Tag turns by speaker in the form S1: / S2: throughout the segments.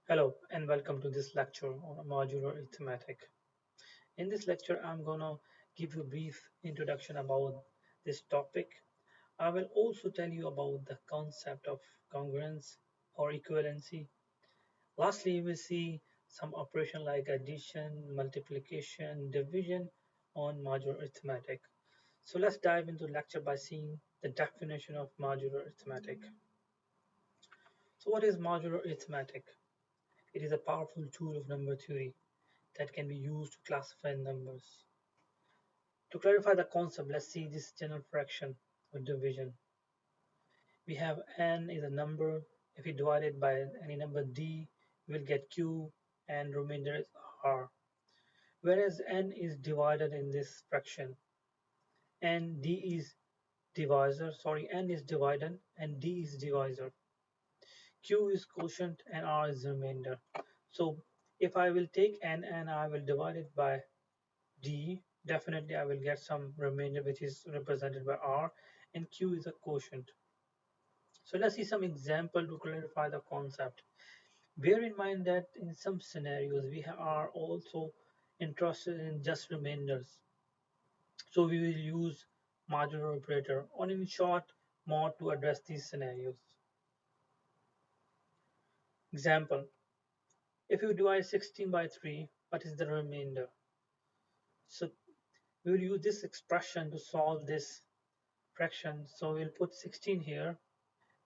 S1: Hello and welcome to this lecture on modular arithmetic. In this lecture, I'm gonna give you a brief introduction about this topic. I will also tell you about the concept of congruence or equivalency. Lastly, we will see some operation like addition, multiplication, division on modular arithmetic. So let's dive into lecture by seeing the definition of modular arithmetic. So what is modular arithmetic? It is a powerful tool of number theory that can be used to classify numbers. To clarify the concept, let's see this general fraction or division. We have n is a number. If we divide it by any number d, we will get q and remainder is r. Whereas n is divided in this fraction and d is divisor, n is dividend and d is divisor. Q is quotient and r is remainder. So if I will take n and I will divide it by D, definitely I will get some remainder which is represented by R, and Q is a quotient. So let's see some example to clarify the concept. Bear in mind that in some scenarios we are also interested in just remainders. So we will use modular operator or in short mod to address these scenarios. Example, if you divide 16 by 3, what is the remainder? So we will use this expression to solve this fraction. So we'll put 16 here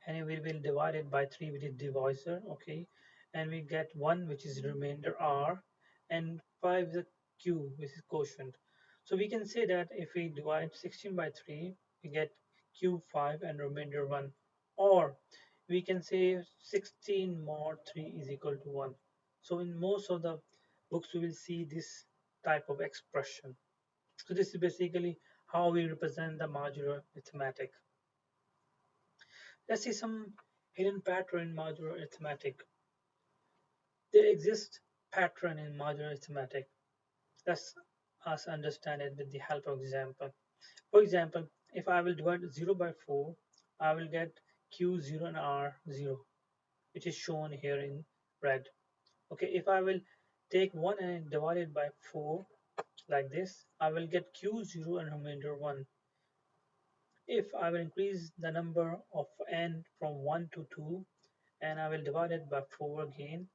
S1: and we will divide it by 3 which is divisor, okay, and we get 1 which is remainder r, and 5 is a q which is quotient. So we can say that if we divide 16 by 3 we get q 5 and remainder 1, or we can say 16 mod 3 is equal to 1. So in most of the books we will see this type of expression. So this is basically how we represent the modular arithmetic. Let's see some hidden pattern in modular arithmetic. There exists pattern in modular arithmetic. Let's us understand it with the help of example. For example, if I will divide 0 by 4, I will get Q0 and R0, which is shown here in red. Okay, if I will take 1 and divide it by 4 like this, I will get Q0 and remainder 1. If I will increase the number of n from 1 to 2 and I will divide it by 4 again,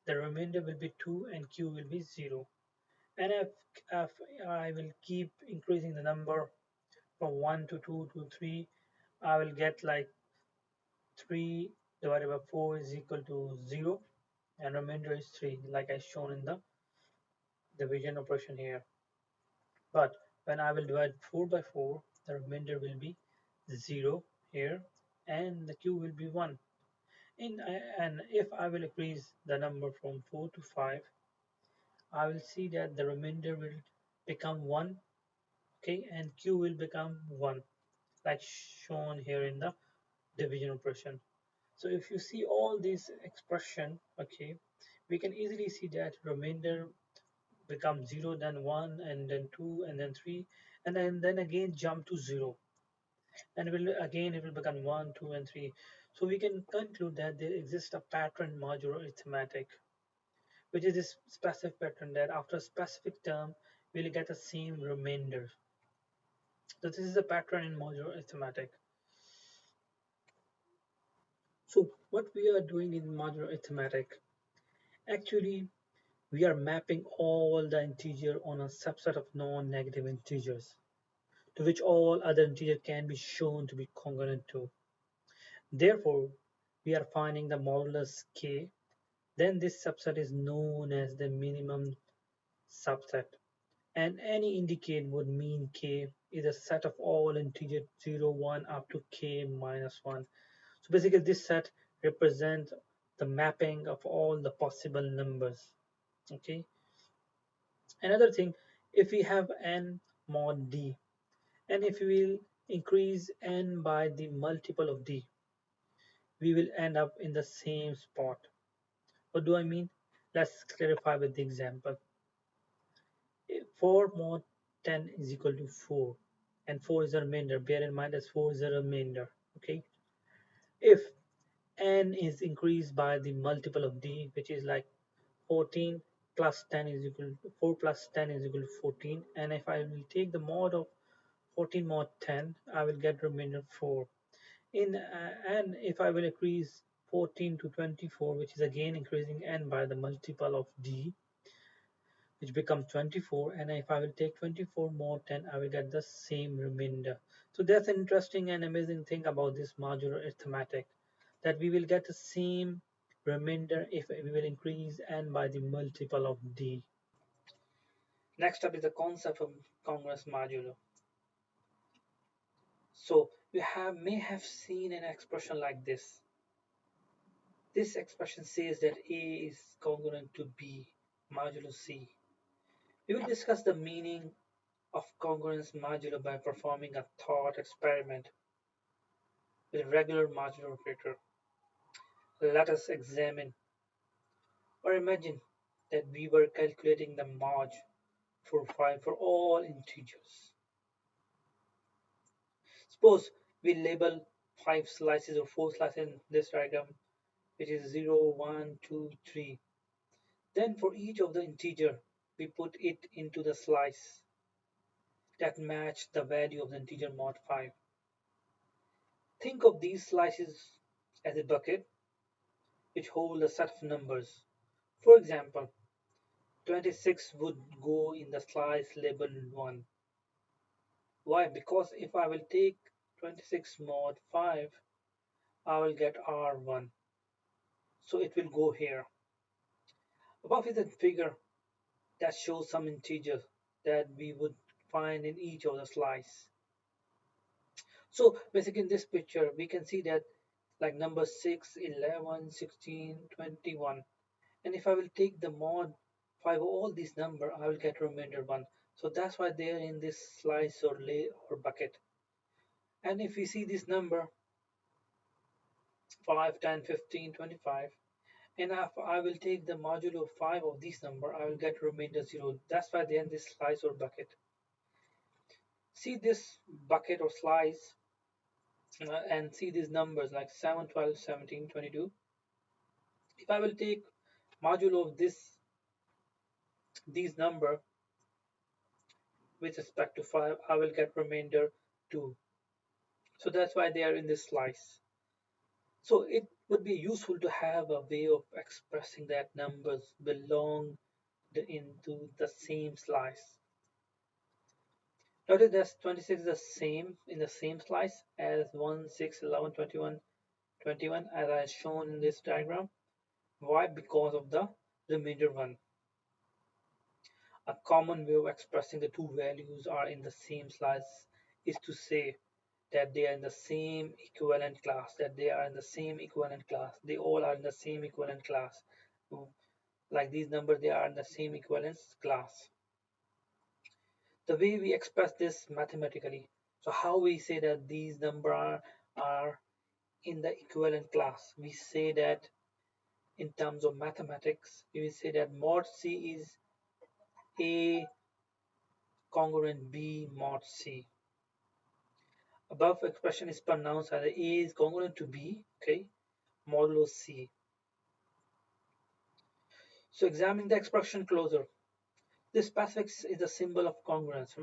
S1: the remainder will be 2 and q will be 0. And if I will keep increasing the number from 1 to 2 to 3, I will get like 3 divided by 4 is equal to 0 and remainder is 3 like I shown in the division operation here. But when I will divide 4 by 4, the remainder will be 0 here and the q will be 1. And if I will increase the number from 4 to 5, I will see that the remainder will become 1, okay, and q will become 1, like shown here in the division operation. So if you see all these expression, okay, we can easily see that remainder becomes 0, then 1, and then 2, and then 3, and then again jump to 0, and it will become 1, 2, and 3. So we can conclude that there exists a pattern modular arithmetic, which is this specific pattern that after a specific term we'll get the same remainder. So this is a pattern in modular arithmetic. So what we are doing in modular arithmetic, actually we are mapping all the integer on a subset of non-negative integers to which all other integers can be shown to be congruent to. Therefore, we are finding the modulus k, then this subset is known as the minimum subset, and any indicate would mean k is a set of all integers 0, 1 up to k minus 1. So basically this set represents the mapping of all the possible numbers. Okay. Another thing, if we have n mod d, and if we will increase n by the multiple of d, we will end up in the same spot. What do I mean? Let's clarify with the example. 4 mod 10 is equal to 4, and 4 is a remainder. Bear in mind that 4 is a remainder. Okay, if n is increased by the multiple of d, which is like 14 plus 10 is equal to 4 plus 10 is equal to 14. And if I will take the mod of 14 mod 10, I will get remainder 4. And if I will increase 14 to 24, which is again increasing n by the multiple of d, which becomes 24, and if I will take 24 more 10, I will get the same remainder. So that's an interesting and amazing thing about this modular arithmetic, that we will get the same remainder if we will increase n by the multiple of d. Next up is the concept of congruence modulo. So you may have seen an expression like this. This expression says that A is congruent to B modulo C. We will discuss the meaning of congruence modulo by performing a thought experiment with a regular modular operator. Let us examine or imagine that we were calculating the mod for 5 for all integers. Suppose we label 5 slices or 4 slices in this diagram, which is 0, 1, 2, 3. Then for each of the integer, we put it into the slice that match the value of the integer mod 5. Think of these slices as a bucket which hold a set of numbers. For example, 26 would go in the slice labeled 1. Why? Because if I will take 26 mod 5, I will get R1. So it will go here. Above is a figure that shows some integers that we would find in each of the slice. So basically in this picture, we can see that like number 6, 11, 16, 21. And if I will take the mod 5 of all these number, I will get remainder 1. So that's why they are in this slice or bucket. And if we see this number 5, 10, 15, 25, and if I will take the modulo of 5 of this number, I will get remainder 0. That's why they are in this slice or bucket. See this bucket or slice and see these numbers like 7, 12, 17, 22. If I will take modulo of these number with respect to 5, I will get remainder 2. So that's why they are in this slice. So it would be useful to have a way of expressing that numbers belong into the same slice. Notice that 26 is the same in the same slice as 1, 6, 11, 21, 21 as I shown in this diagram. Why? Because of the remainder 1. A common way of expressing the two values are in the same slice is to say that they are in the same equivalent class, they all are in the same equivalent class. Like these numbers, they are in the same equivalence class. The way we express this mathematically, so how we say that these numbers are in the equivalent class, we say that in terms of mathematics, we will say that mod C is A congruent B mod C. Above expression is pronounced as A is congruent to B, okay, modulo C. So examining the expression closer. This specific is a symbol of congruence.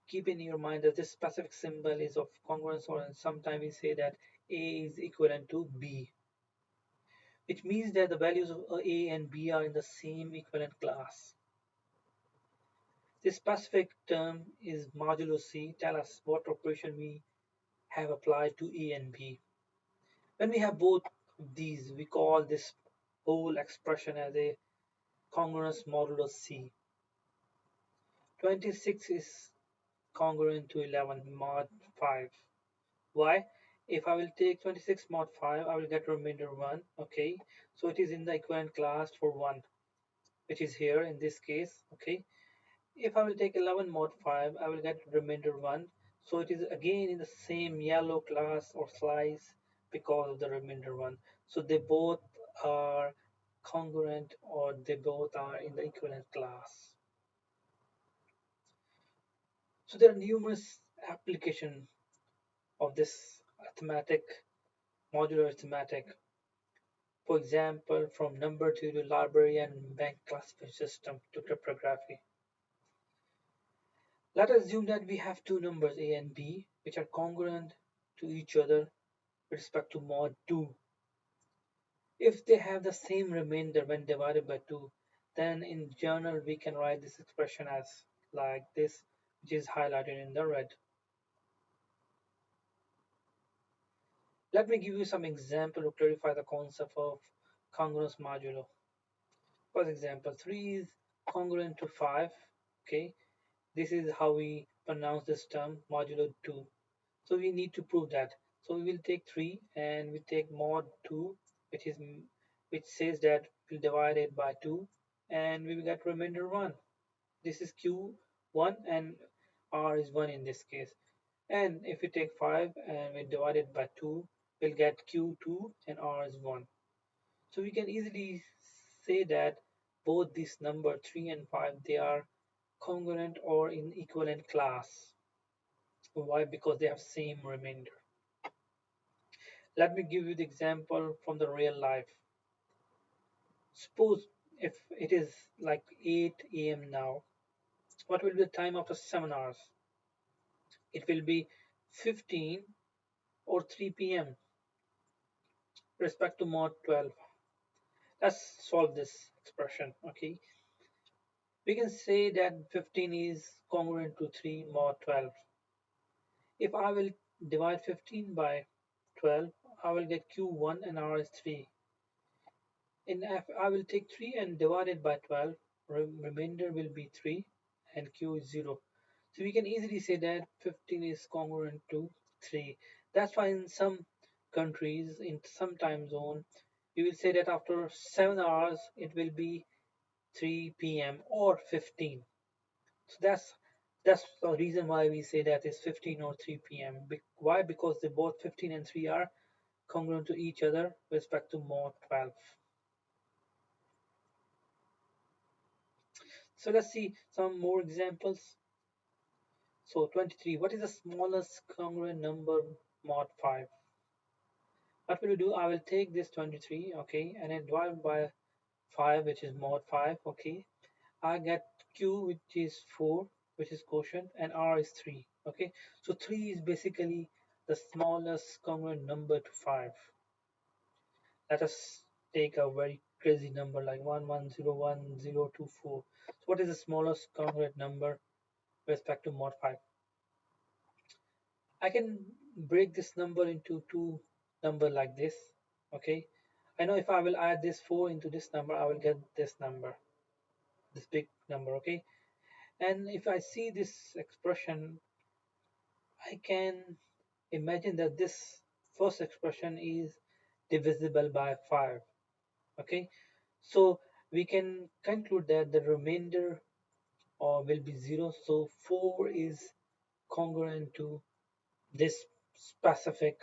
S1: Keep in your mind that this specific symbol is of congruence, or sometimes we say that A is equivalent to B, which means that the values of A and B are in the same equivalent class. This specific term is modulo C. Tell us what operation we have applied to A and B. When we have both of these, we call this whole expression as a congruence modulo C. 26 is congruent to 11 mod 5. Why? If I will take 26 mod 5, I will get remainder 1. Okay, so it is in the equivalent class for 1, which is here in this case. Okay, if I will take 11 mod 5, I will get remainder 1. So it is again in the same yellow class or slice because of the remainder 1. So they both are congruent, or they both are in the equivalent class. So there are numerous applications of this arithmetic modular arithmetic. For example, from number to library and bank classification system to cryptography. Let us assume that we have two numbers a and b which are congruent to each other with respect to mod 2. If they have the same remainder when divided by 2, then in general we can write this expression as like this, which is highlighted in the red. Let me give you some example to clarify the concept of congruence modulo. For example, 3 is congruent to 5. Okay, this is how we pronounce this term modulo 2. So we need to prove that. So we will take 3 and we take mod 2, which says that we'll divide it by 2 and we will get remainder 1. This is q1 and r is 1 in this case. And if we take 5 and we divide it by 2, we'll get q2 and r is 1. So we can easily say that both this number 3 and 5 they are congruent or in equivalent class. Why? Because they have same remainder. Let me give you the example from the real life. Suppose if it is like 8 a.m. now, what will be the time after 7 hours? It will be 15 or 3 p.m. respect to mod 12. Let's solve this expression. Okay, we can say that 15 is congruent to 3 mod 12. If I will divide 15 by 12, I will get q1 and r is 3. In F, I will take 3 and divide it by 12. Remainder will be 3 and q is 0. So we can easily say that 15 is congruent to 3. That's why in some countries, in some time zone, you will say that after 7 hours, it will be 3 p.m. or 15. So that's the reason why we say that is 15 or 3 p.m. Why? Because they both 15 and 3 are congruent to each other with respect to mod 12. So let's see some more examples. So 23, what is the smallest congruent number mod 5? What will you do? I will take this 23, okay, and then divide by 5, which is mod 5, okay. I get q, which is 4, which is quotient, and r is 3, okay. So 3 is basically the smallest congruent number to 5. Let us take a very crazy number like 1101,024. So what is the smallest congruent number with respect to mod 5? I can break this number into two number like this. Okay, I know if I will add this 4 into this number, I will get this number, this big number. Okay, and if I see this expression, I can imagine that this first expression is divisible by 5. Okay, so we can conclude that the remainder will be 0. So 4 is congruent to this specific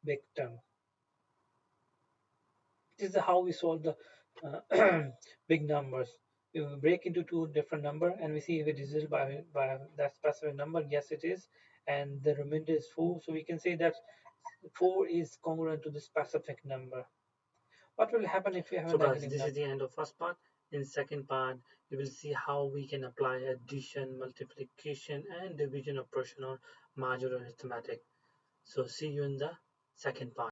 S1: big term. This is how we solve the big numbers. We will break into two different number and we see if it is divisible by that specific number. Yes, it is. And the remainder is 4. So we can say that 4 is congruent to the specific number. What will happen if we have a negative number? This is the end of first part. In second part, we will see how we can apply addition, multiplication, and division operation on modular arithmetic. So see you in the second part.